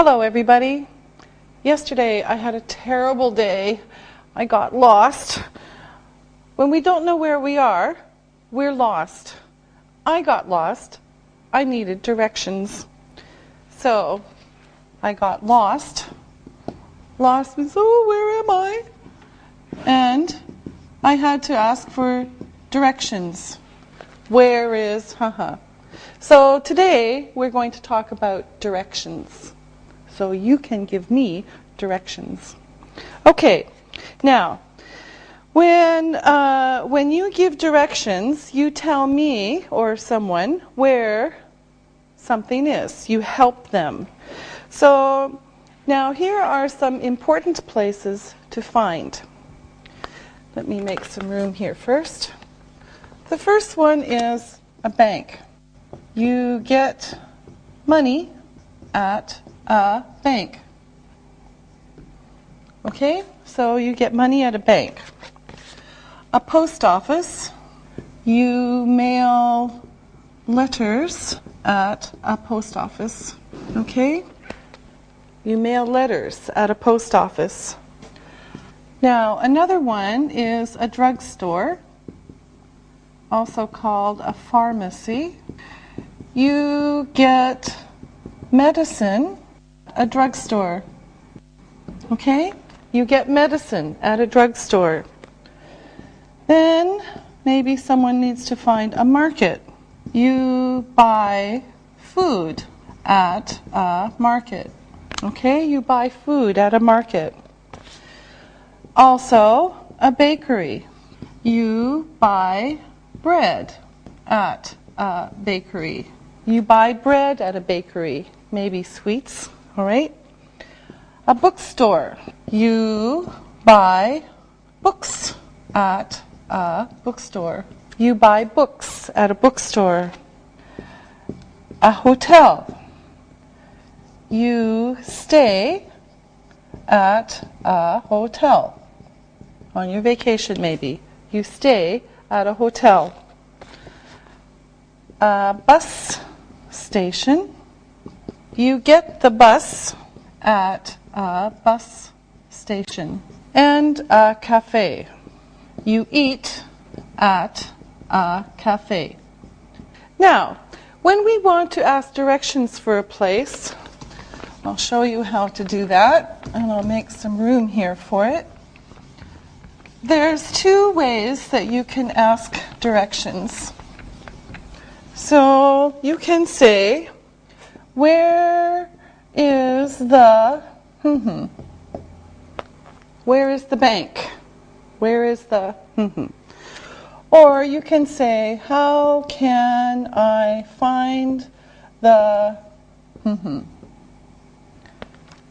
Hello everybody. Yesterday I had a terrible day. I got lost. When we don't know where we are, we're lost. I got lost. I needed directions. So I got lost. Lost means, oh, where am I? And I had to ask for directions. Where is, So today we're going to talk about directions. So you can give me directions. Okay, now, when you give directions, you tell me or someone where something is. You help them. So now here are some important places to find. Let me make some room here first. The first one is a bank. You get money at a bank. Okay, so you get money at a bank. A post office. You mail letters at a post office. Okay, you mail letters at a post office. Now, another one is a drugstore, also called a pharmacy. You get medicine at a drugstore. Okay? You get medicine at a drugstore. Then maybe someone needs to find a market. You buy food at a market. Okay? You buy food at a market. Also, a bakery. You buy bread at a bakery. You buy bread at a bakery, maybe sweets, all right? A bookstore. You buy books at a bookstore. You buy books at a bookstore. A hotel. You stay at a hotel. On your vacation, maybe. You stay at a hotel. A bus station. You get the bus at a bus station. And a cafe. You eat at a cafe. Now, when we want to ask directions for a place, I'll show you how to do that, and I'll make some room here for it. There's two ways that you can ask directions. So you can say, where is the, where is the bank? Where is the, Or you can say, how can I find the,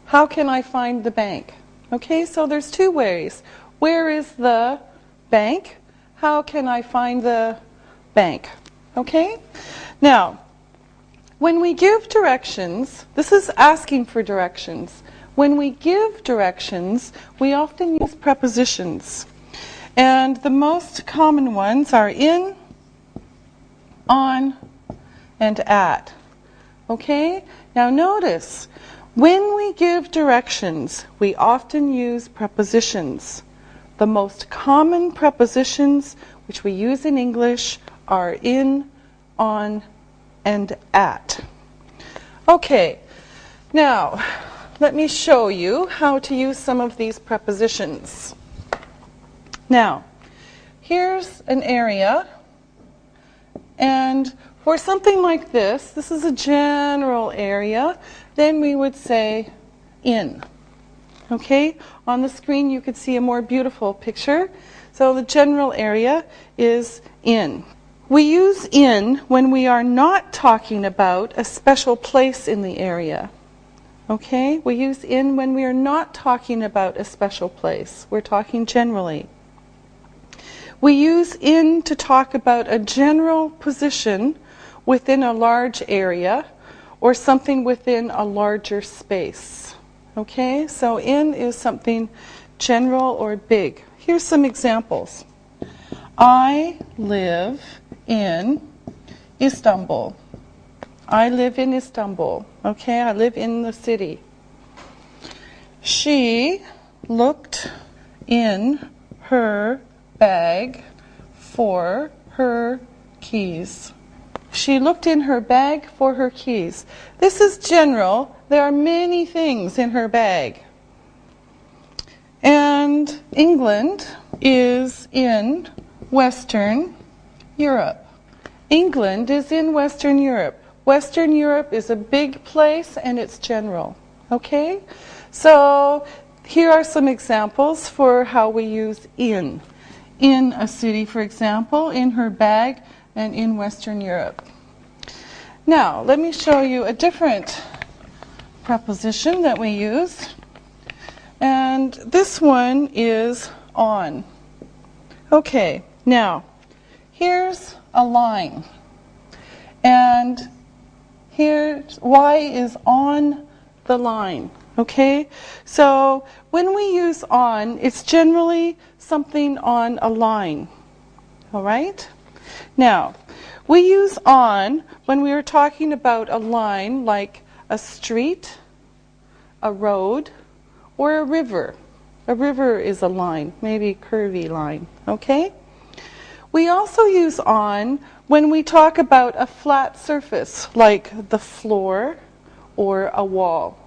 How can I find the bank? Okay, so there's two ways. Where is the bank? How can I find the bank? Okay? Now, when we give directions, this is asking for directions. When we give directions, we often use prepositions. And the most common ones are in, on, and at. Okay? Now notice, when we give directions, we often use prepositions. The most common prepositions which we use in English are in, on, and at. Okay, now let me show you how to use some of these prepositions. Now, here's an area, and for something like this is a general area, then we would say in. Okay, on the screen you could see a more beautiful picture. So the general area is in. We use in when we are not talking about a special place in the area. Okay, we use in when we are not talking about a special place. We're talking generally. We use in to talk about a general position within a large area or something within a larger space. Okay, so in is something general or big. Here's some examples. I live in Istanbul. I live in Istanbul. Okay, I live in the city. She looked in her bag for her keys. She looked in her bag for her keys. This is general. There are many things in her bag. And England is in Western Europe. England is in Western Europe. Western Europe is a big place and it's general. Okay? So here are some examples for how we use in. In a city, for example, in her bag, and in Western Europe. Now, let me show you a different preposition that we use. And this one is on. Okay, now, here's a line. And here's Y is on the line. Okay, so when we use on, it's generally something on a line. All right? Now, we use on when we are talking about a line like a street, a road, or a river. A river is a line, maybe a curvy line, okay? We also use on when we talk about a flat surface like the floor or a wall,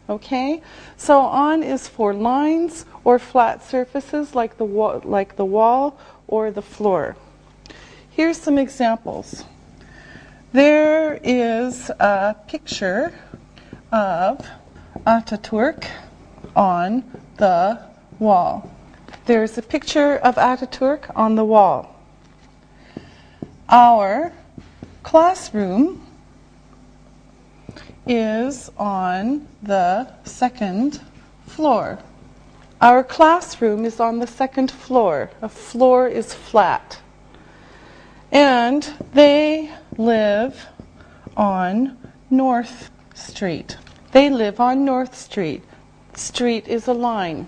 okay? So on is for lines or flat surfaces like the wall or the floor. Here's some examples. There is a picture of Ataturk on the wall. There's a picture of Ataturk on the wall. Our classroom is on the second floor. Our classroom is on the second floor. A floor is flat. And they live on North Street. They live on North Street. Street is a line.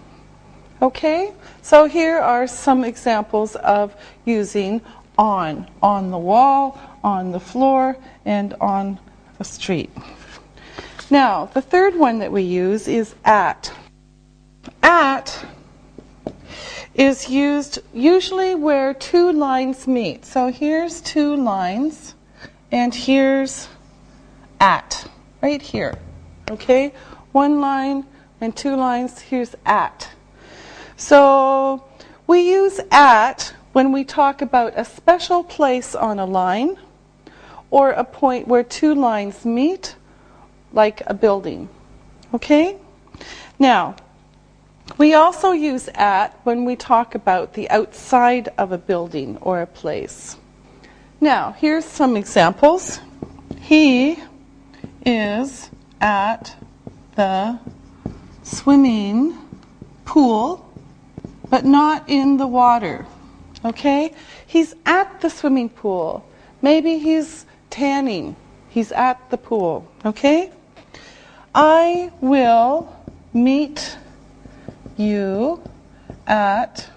Okay? So here are some examples of using on. On the wall, on the floor, and on a street. Now, the third one that we use is at. At is used usually where two lines meet. So here's two lines, and here's at, right here. Okay? One line and two lines, here's at. So we use at when we talk about a special place on a line or a point where two lines meet, like a building. Okay? Now, we also use at when we talk about the outside of a building or a place. Now, here's some examples. He is at the swimming pool, but not in the water. Okay? He's at the swimming pool. Maybe he's tanning. He's at the pool. Okay? I will meet you at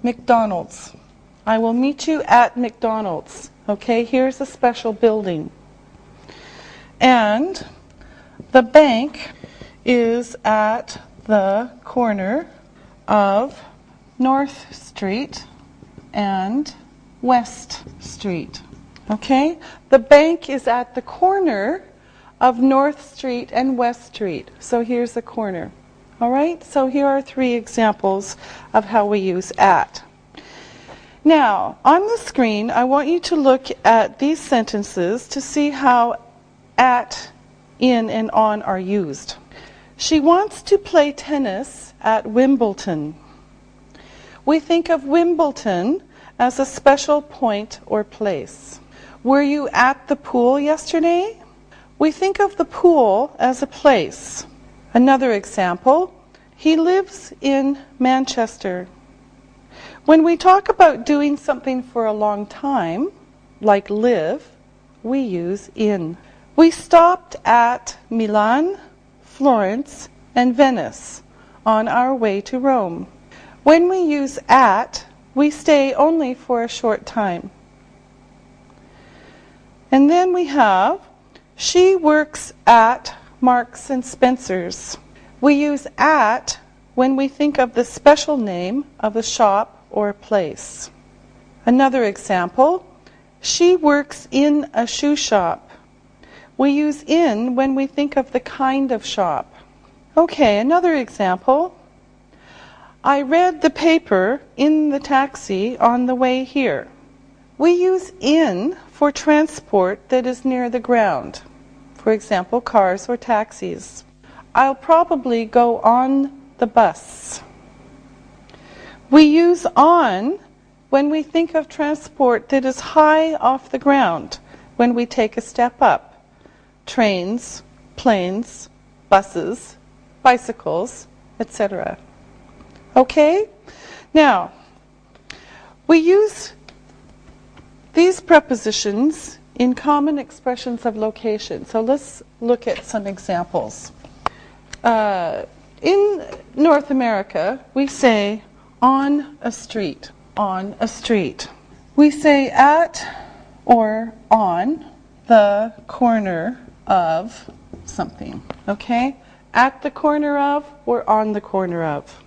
McDonald's. I will meet you at McDonald's. Okay, here's a special building. And the bank is at the corner of North Street and West Street. Okay, the bank is at the corner of North Street and West Street. So here's the corner. All right, so here are three examples of how we use at. Now, on the screen, I want you to look at these sentences to see how at, in, and on are used. She wants to play tennis at Wimbledon. We think of Wimbledon as a special point or place. Were you at the pool yesterday? We think of the pool as a place. Another example, he lives in Manchester. When we talk about doing something for a long time, like live, we use in. We stopped at Milan, Florence, and Venice on our way to Rome. When we use at, we stay only for a short time. And then we have, she works at Marks and Spencer's. We use at when we think of the special name of a shop or a place. Another example, she works in a shoe shop. We use in when we think of the kind of shop. Okay, another example. I read the paper in the taxi on the way here. We use in for transport that is near the ground. For example, cars or taxis. I'll probably go on the bus. We use on when we think of transport that is high off the ground, when we take a step up. Trains, planes, buses, bicycles, etc. Okay? Now, we use these prepositions in common expressions of location. So let's look at some examples. In North America, we say on a street, on a street. We say at or on the corner of something, okay? At the corner of or on the corner of.